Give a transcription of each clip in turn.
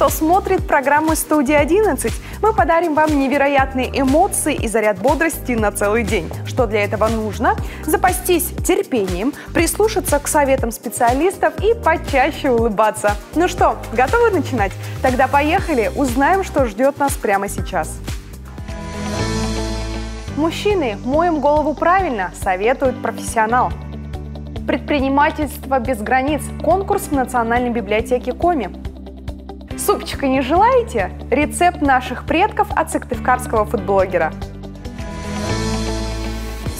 что смотрит программу «Студия-11». Мы подарим вам невероятные эмоции и заряд бодрости на целый день. Что для этого нужно? Запастись терпением, прислушаться к советам специалистов и почаще улыбаться. Ну что, готовы начинать? Тогда поехали, узнаем, что ждет нас прямо сейчас. Мужчины, моем голову правильно, советует профессионал. Предпринимательство без границ. Конкурс в Национальной библиотеке Коми. Супчика не желаете? Рецепт наших предков от сыктывкарского фудблогера.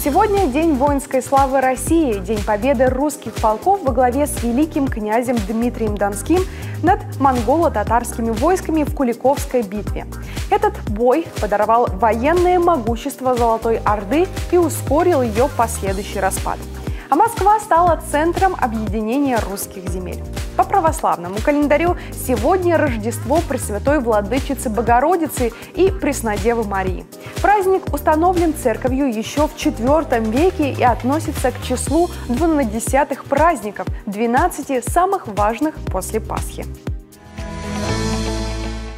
Сегодня День воинской славы России, День победы русских полков во главе с великим князем Дмитрием Донским над монголо-татарскими войсками в Куликовской битве. Этот бой подорвал военное могущество Золотой Орды и ускорил ее последующий распад. А Москва стала центром объединения русских земель. По православному календарю сегодня Рождество Пресвятой Владычицы Богородицы и Преснодевы Марии. Праздник установлен церковью еще в IV веке и относится к числу 12 праздников, 12 самых важных после Пасхи.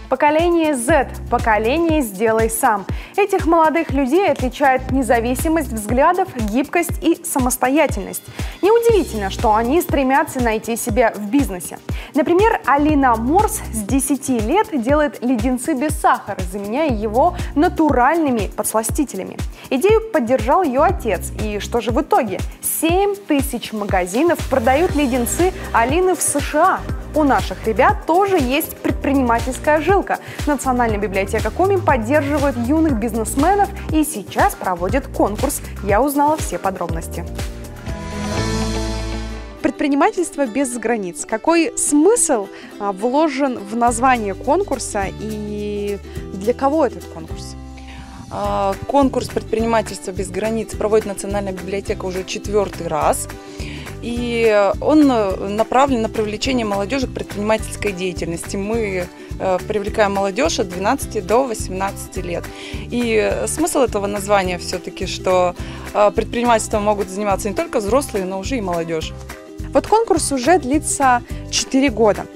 Поколение Z – поколение «сделай сам». Этих молодых людей отличает независимость взглядов, гибкость и самостоятельность. Неудивительно, что они стремятся найти себя в бизнесе. Например, Алина Морс с 10 лет делает леденцы без сахара, заменяя его натуральными подсластителями. Идею поддержал ее отец. И что же в итоге? 7000 магазинов продают леденцы Алины в США. У наших ребят тоже есть предпринимательская жилка. Национальная библиотека Коми поддерживает юных бизнесменов и сейчас проводит конкурс. Я узнала все подробности. Предпринимательство без границ. Какой смысл вложен в название конкурса и для кого этот конкурс? Конкурс «Предпринимательство без границ» проводит Национальная библиотека уже 4-й раз. И он направлен на привлечение молодежи к предпринимательской деятельности. Мы привлекаем молодежь от 12 до 18 лет. И смысл этого названия все-таки, что предпринимательством могут заниматься не только взрослые, но уже и молодежь. Вот конкурс уже длится 4 года.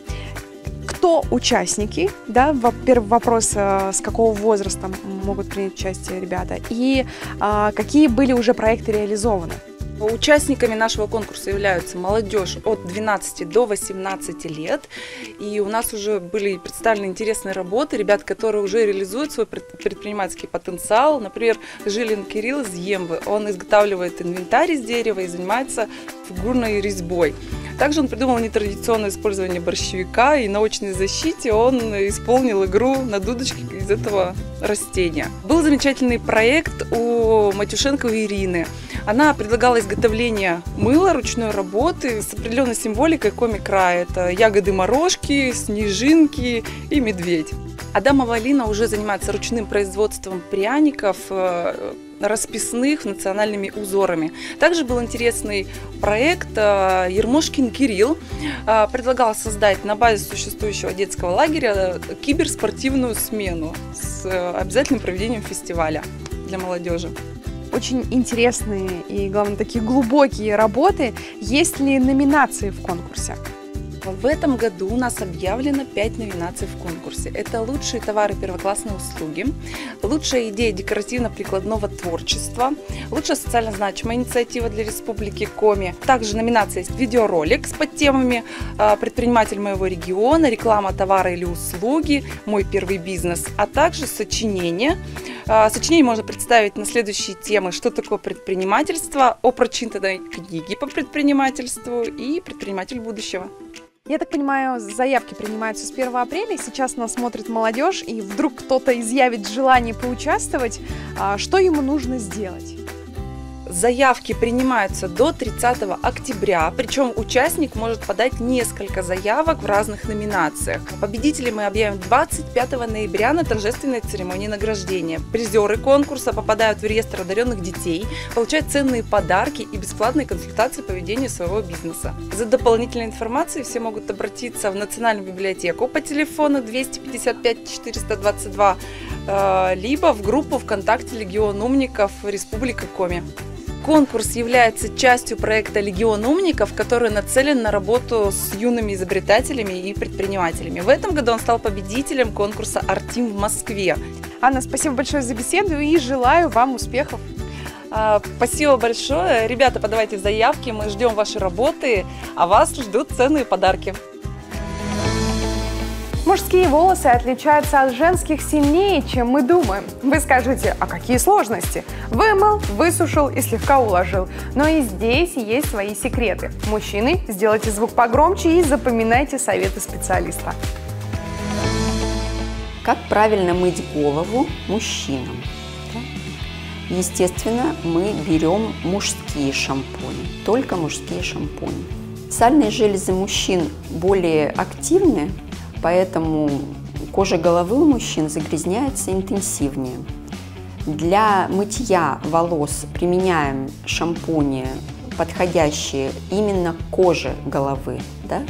Кто участники? Да, первый вопрос, с какого возраста могут принять участие ребята? И какие были уже проекты реализованы? Участниками нашего конкурса являются молодежь от 12 до 18 лет. И у нас уже были представлены интересные работы, ребят, которые уже реализуют свой предпринимательский потенциал. Например, Жилин Кирилл из Емвы. Он изготавливает инвентарь из дерева и занимается фигурной резьбой. Также он придумал нетрадиционное использование борщевика, и на очной защите он исполнил игру на дудочке из этого растения. Был замечательный проект у Матюшенко Ирины. Она предлагала изготовление мыла ручной работы с определенной символикой Коми-края. Это ягоды-морожки, снежинки и медведь. Адамова Алина уже занимается ручным производством пряников, расписных национальными узорами. Также был интересный проект Ермошкин Кирилл. Предлагал создать на базе существующего детского лагеря киберспортивную смену с обязательным проведением фестиваля для молодежи. Очень интересные и, главное, такие глубокие работы. Есть ли номинации в конкурсе? В этом году у нас объявлено 5 номинаций в конкурсе. Это лучшие товары первоклассной услуги, лучшая идея декоративно-прикладного творчества, лучшая социально значимая инициатива для Республики Коми. Также номинация есть видеоролик с подтемами «Предприниматель моего региона», реклама товара или услуги, «Мой первый бизнес», а также сочинение. Сочинение можно представить на следующие темы: что такое предпринимательство, о прочитанной книге по предпринимательству и предприниматель будущего. Я так понимаю, заявки принимаются с 1 апреля. Сейчас нас смотрит молодежь, и вдруг кто-то изъявит желание поучаствовать. Что ему нужно сделать? Заявки принимаются до 30 октября, причем участник может подать несколько заявок в разных номинациях. Победителей мы объявим 25 ноября на торжественной церемонии награждения. Призеры конкурса попадают в реестр одаренных детей, получают ценные подарки и бесплатные консультации по ведению своего бизнеса. За дополнительной информацией все могут обратиться в Национальную библиотеку по телефону 255 422, либо в группу ВКонтакте «Легион умников Республика Коми». Конкурс является частью проекта «Легион умников», который нацелен на работу с юными изобретателями и предпринимателями. В этом году он стал победителем конкурса «Артим» в Москве. Анна, спасибо большое за беседу и желаю вам успехов. Спасибо большое. Ребята, подавайте заявки, мы ждем ваши работы, а вас ждут ценные подарки. Мужские волосы отличаются от женских сильнее, чем мы думаем. Вы скажете, а какие сложности? Вымыл, высушил и слегка уложил. Но и здесь есть свои секреты. Мужчины, сделайте звук погромче и запоминайте советы специалиста. Как правильно мыть голову мужчинам? Естественно, мы берем мужские шампуни, только мужские шампуни. Сальные железы мужчин более активны, поэтому кожа головы у мужчин загрязняется интенсивнее. Для мытья волос применяем шампуни, подходящие именно к коже головы. Да?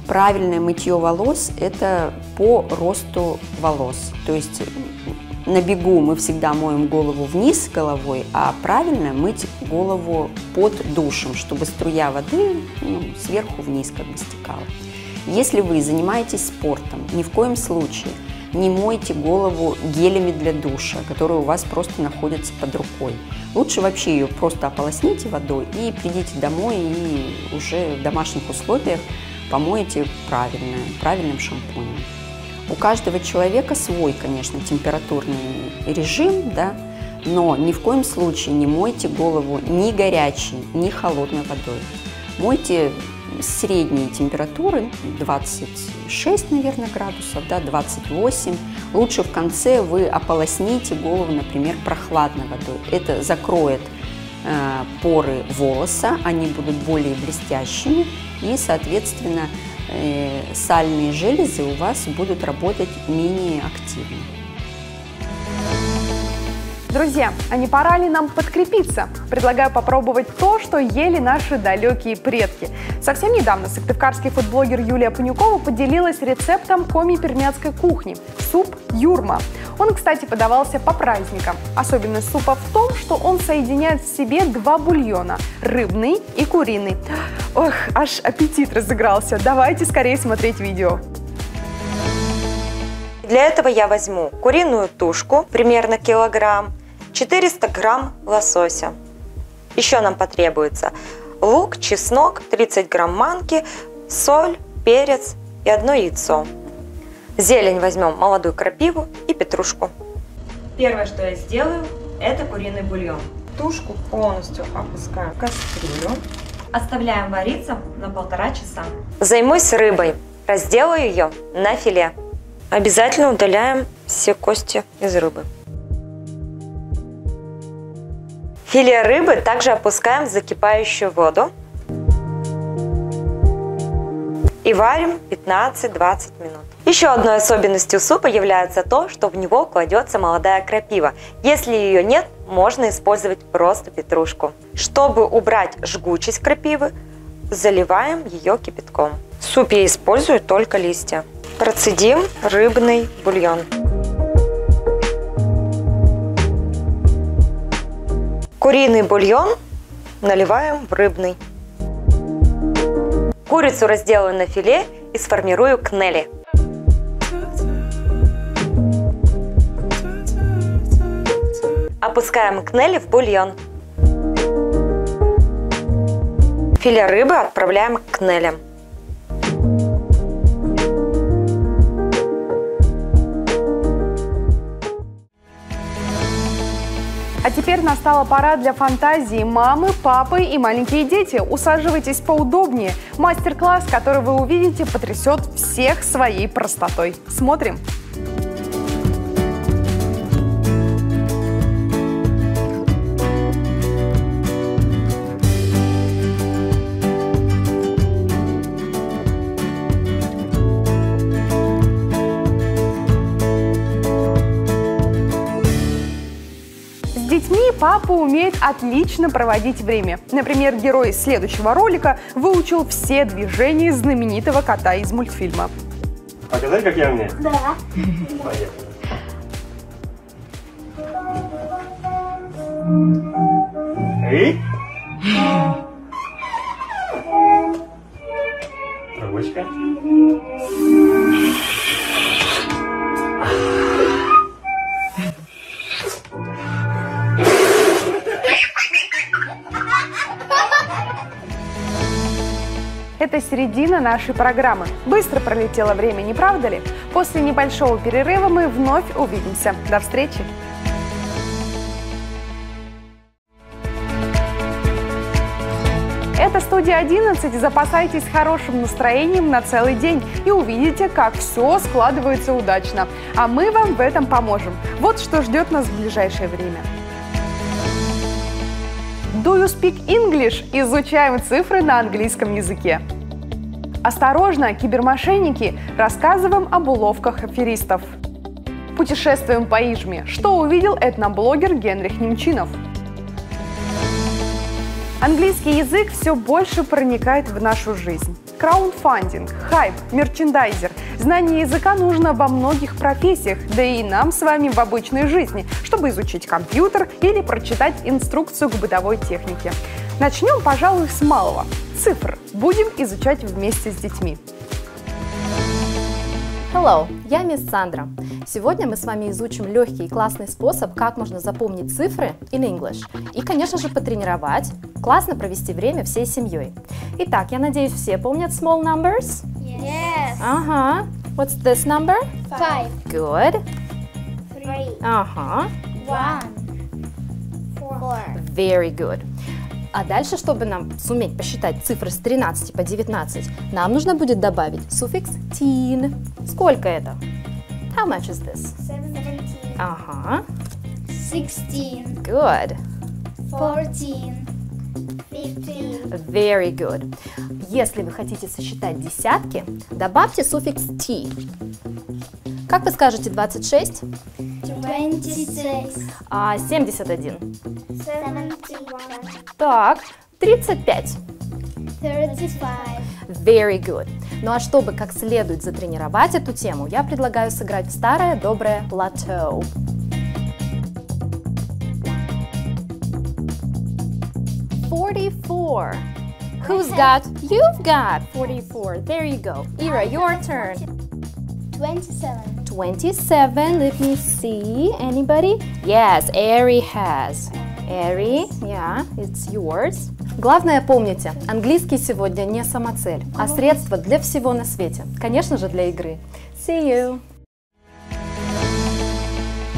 Правильное мытье волос – это по росту волос. То есть на бегу мы всегда моем голову вниз головой, а правильно мыть голову под душем, чтобы струя воды сверху вниз как бы стекала. Если вы занимаетесь спортом, ни в коем случае не мойте голову гелями для душа, которые у вас просто находятся под рукой. Лучше вообще ее просто ополосните водой и придите домой и уже в домашних условиях помоете правильным шампунем. У каждого человека свой, конечно, температурный режим, да, но ни в коем случае не мойте голову ни горячей, ни холодной водой. Мойте средней температуры, 26, наверное, градусов, да, 28. Лучше в конце вы ополосните голову, например, прохладной водой. Это закроет поры волоса, они будут более блестящими и, соответственно, сальные железы у вас будут работать менее активно. Друзья, а не пора ли нам подкрепиться? Предлагаю попробовать то, что ели наши далекие предки. Совсем недавно сыктывкарский фудблогер Юлия Панюкова поделилась рецептом коми-пермяцкой кухни – суп юрма. Он, кстати, подавался по праздникам. Особенность супа в том, что он соединяет в себе два бульона – рыбный и куриный. Ох, аж аппетит разыгрался. Давайте скорее смотреть видео. Для этого я возьму куриную тушку, примерно килограмм, 400 грамм лосося. Еще нам потребуется лук, чеснок, 30 грамм манки, соль, перец и одно яйцо. Зелень возьмем молодую крапиву и петрушку. Первое, что я сделаю, это куриный бульон. Тушку полностью опускаем в кастрюлю. Оставляем вариться на 1,5 часа. Займусь рыбой. Разделаю ее на филе. Обязательно удаляем все кости из рыбы. Филе рыбы также опускаем в закипающую воду и варим 15-20 минут. Еще одной особенностью супа является то, что в него кладется молодая крапива. Если ее нет, можно использовать просто петрушку. Чтобы убрать жгучесть крапивы, заливаем ее кипятком. В супе я использую только листья. Процедим рыбный бульон. Куриный бульон наливаем в рыбный. Курицу разделаю на филе и сформирую кнели. Опускаем кнели в бульон. Филе рыбы отправляем к кнелям. А теперь настала пора для фантазии. Мамы, папы и маленькие дети, усаживайтесь поудобнее. Мастер-класс, который вы увидите, потрясет всех своей простотой. Смотрим! С детьми папа умеет отлично проводить время. Например, герой следующего ролика выучил все движения знаменитого кота из мультфильма. Показать, как я умею? Да. Поехали. И? Трубочка. Это середина нашей программы. Быстро пролетело время, не правда ли? После небольшого перерыва мы вновь увидимся. До встречи! Это студия 11. Запасайтесь хорошим настроением на целый день и увидите, как все складывается удачно. А мы вам в этом поможем. Вот что ждет нас в ближайшее время. Do you speak English? Изучаем цифры на английском языке. Осторожно, кибермошенники! Рассказываем об уловках аферистов. Путешествуем по Ижме. Что увидел этноблогер Генрих Немчинов? Английский язык все больше проникает в нашу жизнь. Краундфандинг, хайп, мерчендайзер. Знание языка нужно во многих профессиях, да и нам с вами в обычной жизни, чтобы изучить компьютер или прочитать инструкцию к бытовой технике. Начнем, пожалуй, с малого. Цифр. Будем изучать вместе с детьми. Hello, я мисс Сандра. Сегодня мы с вами изучим легкий и классный способ, как можно запомнить цифры in English. И, конечно же, потренировать, классно провести время всей семьей. Итак, я надеюсь, все помнят small numbers? Yes. Ага. What's this number? 5, Good. 3, Ага. 1, 4. Very good. А дальше, чтобы нам суметь посчитать цифры с 13 по 19, нам нужно будет добавить суффикс teen. Сколько это? How much is this? 17, Ага. 16, Good. 14, 15. Very good. Если вы хотите сосчитать десятки, добавьте суффикс t. Как вы скажете 26? 26, 71. 71, Так, 35. 35. Very good. Ну а чтобы как следует затренировать эту тему, я предлагаю сыграть в старое доброе лото. $44. Who's got? You've got 44. There you go. Ira, your turn. 27, 27. Let me see. Anybody? Yes, Ari has. Ari, yeah, it's yours. Главное помните, английский сегодня не самоцель, а средство для всего на свете. Конечно же, для игры. See you!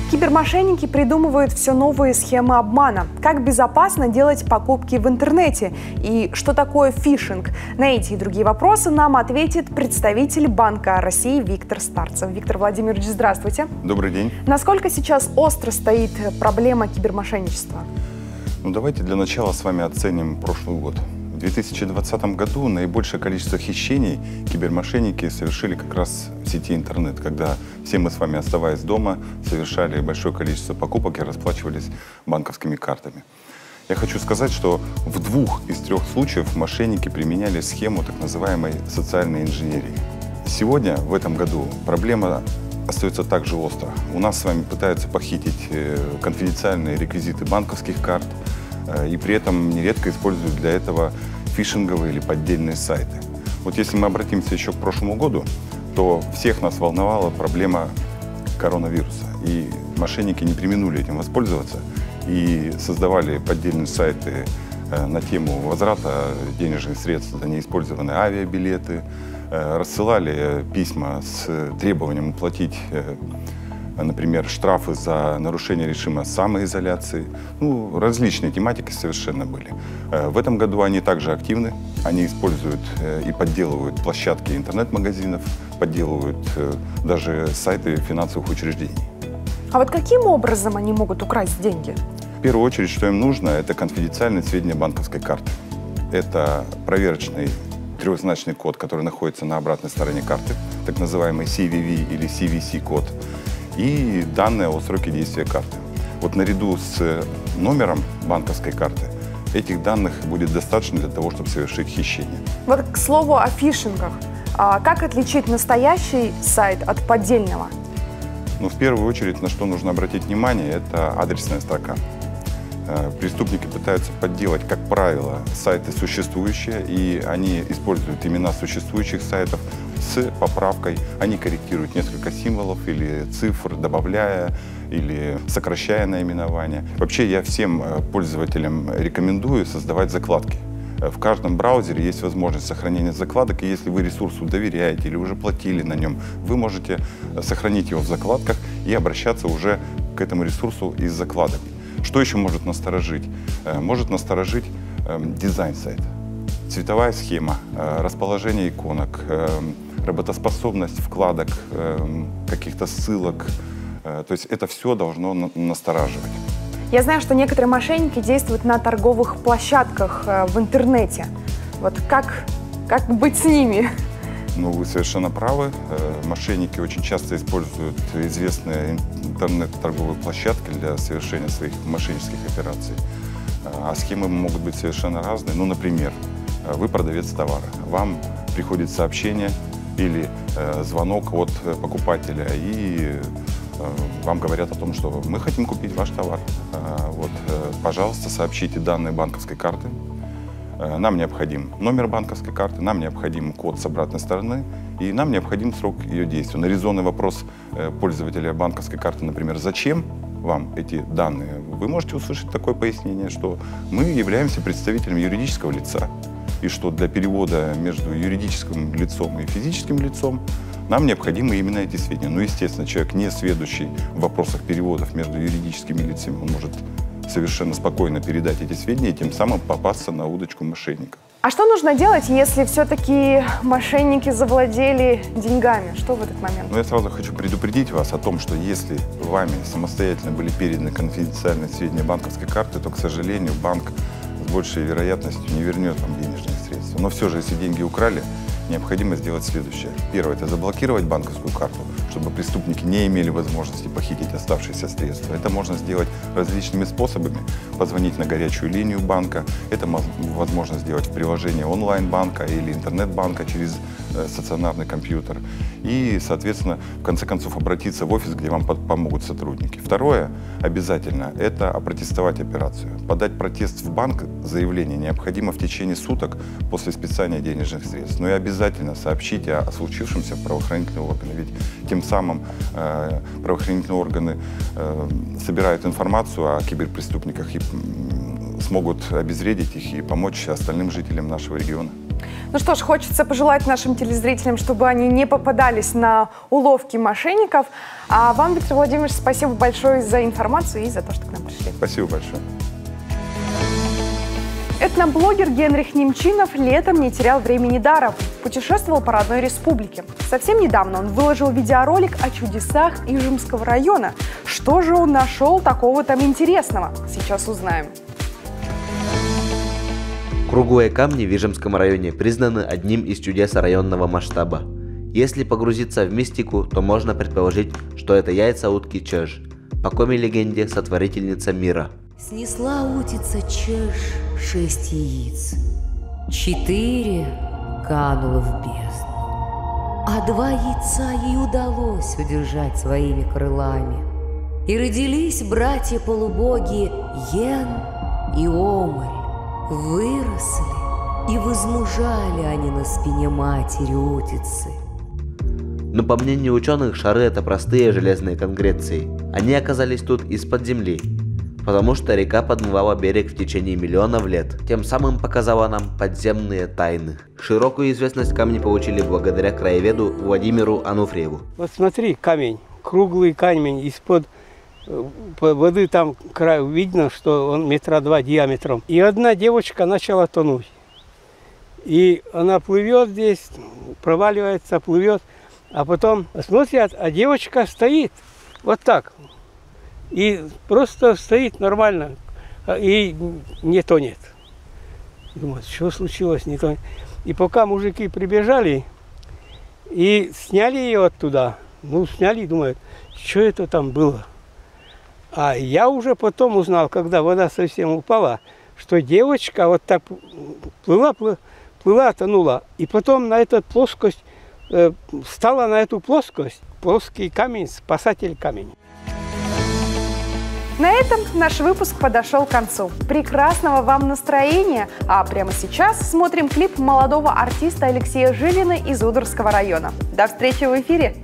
Кибермошенники придумывают все новые схемы обмана. Как безопасно делать покупки в интернете? И что такое фишинг? На эти и другие вопросы нам ответит представитель Банка России Виктор Старцев. Виктор Владимирович, здравствуйте. Добрый день. Насколько сейчас остро стоит проблема кибермошенничества? Ну, давайте для начала с вами оценим прошлый год. В 2020 году наибольшее количество хищений кибермошенники совершили как раз в сети интернет, когда все мы с вами, оставаясь дома, совершали большое количество покупок и расплачивались банковскими картами. Я хочу сказать, что в 2 из 3 случаев мошенники применяли схему так называемой социальной инженерии. Сегодня, в этом году, проблема остается также остро. У нас с вами пытаются похитить конфиденциальные реквизиты банковских карт, и при этом нередко используют для этого фишинговые или поддельные сайты. Вот если мы обратимся еще к прошлому году, то всех нас волновала проблема коронавируса. И мошенники не преминули этим воспользоваться и создавали поддельные сайты на тему возврата денежных средств за неиспользованные авиабилеты, рассылали письма с требованием уплатить, например, штрафы за нарушение режима самоизоляции. Ну, различные тематики совершенно были. В этом году они также активны. Они используют и подделывают площадки интернет-магазинов, подделывают даже сайты финансовых учреждений. А вот каким образом они могут украсть деньги? В первую очередь, что им нужно, это конфиденциальные сведения банковской карты. Это проверочный трехзначный код, который находится на обратной стороне карты, так называемый CVV или CVC-код, и данные о сроке действия карты. Вот наряду с номером банковской карты этих данных будет достаточно для того, чтобы совершить хищение. Вот к слову о фишингах. Как отличить настоящий сайт от поддельного? Ну, в первую очередь, на что нужно обратить внимание, это адресная строка. Преступники пытаются подделать, как правило, сайты существующие, и они используют имена существующих сайтов с поправкой. Они корректируют несколько символов или цифр, добавляя или сокращая наименование. Вообще я всем пользователям рекомендую создавать закладки. В каждом браузере есть возможность сохранения закладок, и если вы ресурсу доверяете или уже платили на нем, вы можете сохранить его в закладках и обращаться уже к этому ресурсу из закладок. Что еще может насторожить? Может насторожить дизайн сайта, цветовая схема, расположение иконок, работоспособность вкладок, каких-то ссылок. То есть это все должно настораживать. Я знаю, что некоторые мошенники действуют на торговых площадках в интернете. Вот как быть с ними? Ну, вы совершенно правы. Мошенники очень часто используют известные интернет-торговые площадки для совершения своих мошеннических операций. А схемы могут быть совершенно разные. Ну, например, вы продавец товара. Вам приходит сообщение или звонок от покупателя, и вам говорят о том, что мы хотим купить ваш товар. Вот, пожалуйста, сообщите данные банковской карты. Нам необходим номер банковской карты, нам необходим код с обратной стороны, и нам необходим срок ее действия. На резонный вопрос пользователя банковской карты, например, зачем вам эти данные, вы можете услышать такое пояснение, что мы являемся представителем юридического лица, и что для перевода между юридическим лицом и физическим лицом нам необходимы именно эти сведения. Ну, естественно, человек, не сведущий в вопросах переводов между юридическими лицами, он может совершенно спокойно передать эти сведения и тем самым попасться на удочку мошенников. А что нужно делать, если все-таки мошенники завладели деньгами? Что в этот момент? Ну, я сразу хочу предупредить вас о том, что если вами самостоятельно были переданы конфиденциальные сведения банковской карты, то, к сожалению, банк с большей вероятностью не вернет вам денежные средства. Но все же, если деньги украли, необходимо сделать следующее. Первое – это заблокировать банковскую карту, чтобы преступники не имели возможности похитить оставшиеся средства. Это можно сделать различными способами. Позвонить на горячую линию банка. Это возможно сделать в приложении онлайн-банка или интернет-банка через стационарный компьютер. И, соответственно, в конце концов обратиться в офис, где вам помогут сотрудники. Второе – обязательно – это опротестовать операцию. Подать протест в банк, заявление необходимо в течение суток после списания денежных средств. Но и обязательно сообщите о случившемся в правоохранительные органы. Ведь тем самым правоохранительные органы собирают информацию о киберпреступниках и смогут обезвредить их и помочь остальным жителям нашего региона. Ну что ж, хочется пожелать нашим телезрителям, чтобы они не попадались на уловки мошенников. А вам, Виктор Владимирович, спасибо большое за информацию и за то, что к нам пришли. Спасибо большое. Этноблогер Генрих Немчинов летом не терял времени даром. Путешествовал по родной республике. Совсем недавно он выложил видеоролик о чудесах Ижемского района. Что же он нашел такого там интересного? Сейчас узнаем. Круглые камни в Ижемском районе признаны одним из чудес районного масштаба. Если погрузиться в мистику, то можно предположить, что это яйца утки Чеж, по коми легенде сотворительница мира. Снесла утица Чеж 6 яиц, 4 кануло в бездну, а 2 яйца ей удалось удержать своими крылами. И родились братья-полубоги Йен и Омель. Выросли и возмужали они на спине матери утицы. Но по мнению ученых, шары — это простые железные конкреции. Они оказались тут из-под земли, потому что река подмывала берег в течение миллионов лет, тем самым показала нам подземные тайны. Широкую известность камни получили благодаря краеведу Владимиру Ануфриеву. Вот смотри, камень, круглый камень из-под воды, там край видно, что он 2 метра диаметром. И одна девочка начала тонуть. И она плывет здесь, проваливается, плывет, а потом смотрят, а девочка стоит вот так. И просто стоит нормально, и не тонет. Думают, что случилось, не тонет. И пока мужики прибежали и сняли ее оттуда, ну, сняли, думают, что это там было. А я уже потом узнал, когда вода совсем упала, что девочка вот так плыла, тонула. И потом на эту плоскость, встала на эту плоскость, плоский камень, спасатель камень. На этом наш выпуск подошел к концу. Прекрасного вам настроения! А прямо сейчас смотрим клип молодого артиста Алексея Жилина из Удорского района. До встречи в эфире!